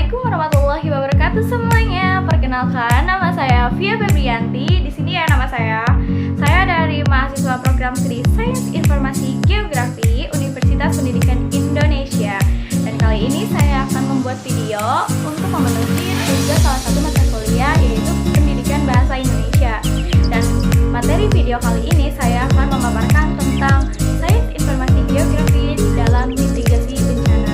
Assalamualaikum warahmatullahi wabarakatuh semuanya. Perkenalkan, nama saya Via Febrianti. Di sini ya nama saya. Saya dari mahasiswa program Studi Sains Informasi Geografi Universitas Pendidikan Indonesia. Dan kali ini saya akan membuat video untuk memenuhi tugas salah satu mata kuliah, yaitu Pendidikan Bahasa Indonesia. Dan materi video kali ini saya akan memaparkan tentang Sains Informasi Geografi dalam mitigasi bencana.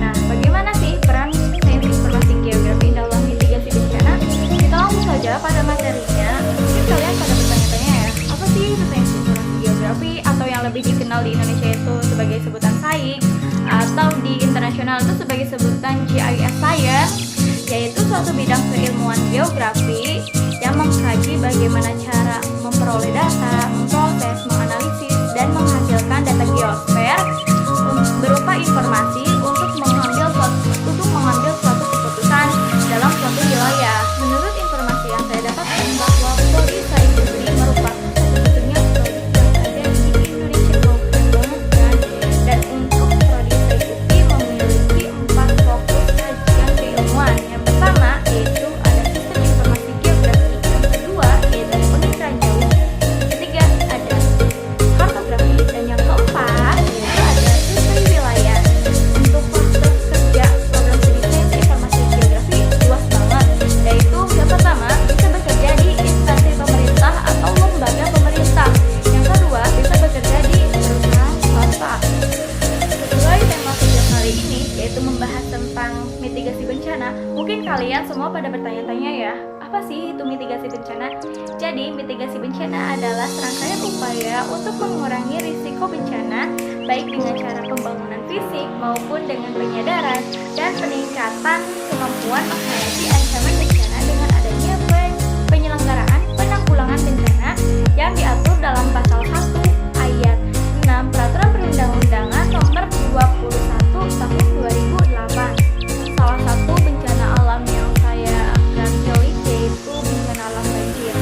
Nah, bagaimana sih peran Sains Informasi Geografi dalam mitigasi bencana? Kita langsung saja pada materinya. Mungkin kalian pada bertanya-tanya ya, apa sih itu Sains Informasi Geografi, atau yang lebih dikenal di Indonesia itu sebagai sebutan SAIG, atau di internasional itu sebagai sebutan GIS Science, yaitu suatu bidang keilmuan geografi yang mengkaji bagaimana cara memperoleh data, memproses, menganalisis, dan menghasilkan data geosfer berupa informasi untuk mengambil suatu keputusan dalam suatu wilayah. Menurut informasi yang saya dapatkan, bahwa prodi SAIG sendiri merupakan satu-satunya prodi yang ada di Indonesia. Keren banget kan? Dan untuk prodi SAIG memiliki 4 fokus kajian keilmuan. Yang pertama yaitu ada sistem informasi geografi, yang kedua yaitu penginderaan jauh, yang ketiga ada kartografi, dan yang keempat yaitu ada survei wilayah. Untuk proses kerja program studi sains informasi geografi luas banget, yaitu yang pertama bisa bekerja di instansi pemerintah atau lembaga pemerintah, yang kedua bisa bekerja di perusahaan swasta. Sesuai tema video kali ini yaitu membahas tentang mitigasi bencana, mungkin kalian semua pada bertanya-tanya ya, apa sih itu mitigasi bencana? Jadi mitigasi bencana adalah serangkaian upaya untuk mengurangi risiko bencana, baik dengan cara pembangunan fisik maupun dengan penyadaran dan peningkatan kemampuan menghadapi ancaman bencana dengan adanya penyelenggaraan penanggulangan bencana yang diatur dalam pasal 1 ayat 6 Peraturan Perundang-undangan Nomor 21 Tahun 2008. Salah satu bencana alam yang saya akan jauhi yaitu bencana alam banjir.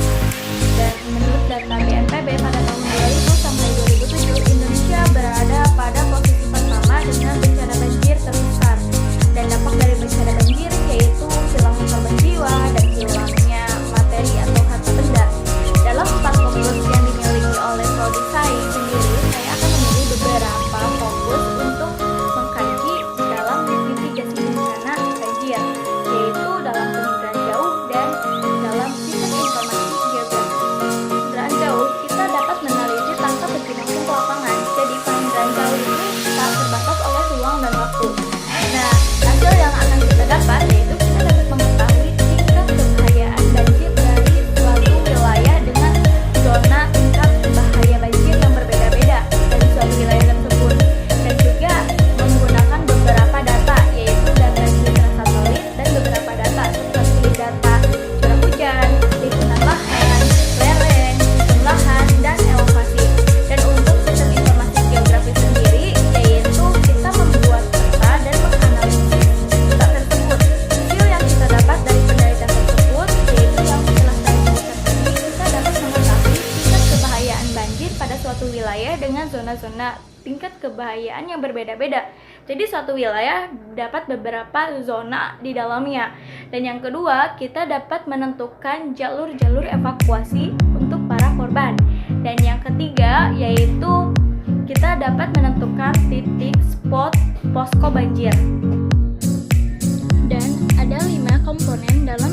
Dan menurut data BNPB pada tahun 2000 sampai 2007, Indonesia berada pada posisi pertama dengan bencana banjir terbesar. Dan dampak dari bencana banjir yaitu hilangnya korban jiwa dan hilangnya materi atau harta benda. Dalam 4 fokus yang dimiliki oleh prodi SAIG sendiri, saya akan memilih beberapa fokus untuk mengkaji dalam mitigasi bencana banjir, yaitu dalam penginderaan jauh dan dalam sistem informasi geografi. Penginderaan jauh kita dapat meneliti tanpa berpindah ke lapangan, jadi penginderaan jauh itu tak terbatas oleh ruang dan waktu. Nah, hasil yang akan kita dapat yaitu kita dapat mengetahui tingkat kebahayaan banjir dari suatu wilayah dengan zona tingkat bahaya banjir yang berbeda-beda dari suatu wilayah tersebut, dan juga menggunakan beberapa data, yaitu data citra satelit dan beberapa data seperti data curah hujan, liputan lahan, lereng, lahan, dan elevasi. Dan untuk sistem informasi geografi sendiri, yaitu kita membuat peta dan menganalisis peta tersebut. Hasil yang kita dapat dari penelitian tersebut yaitu yang setelah saya sebutkan tadi, kita dapat mengetahui tingkat kebahayaan banjir pada suatu wilayah dengan zona-zona tingkat kebahayaan yang berbeda-beda. Jadi suatu wilayah dapat beberapa zona di dalamnya. Dan yang kedua, kita dapat menentukan jalur-jalur evakuasi untuk para korban. Dan yang ketiga yaitu kita dapat menentukan titik posko banjir. Dan ada 5 komponen dalam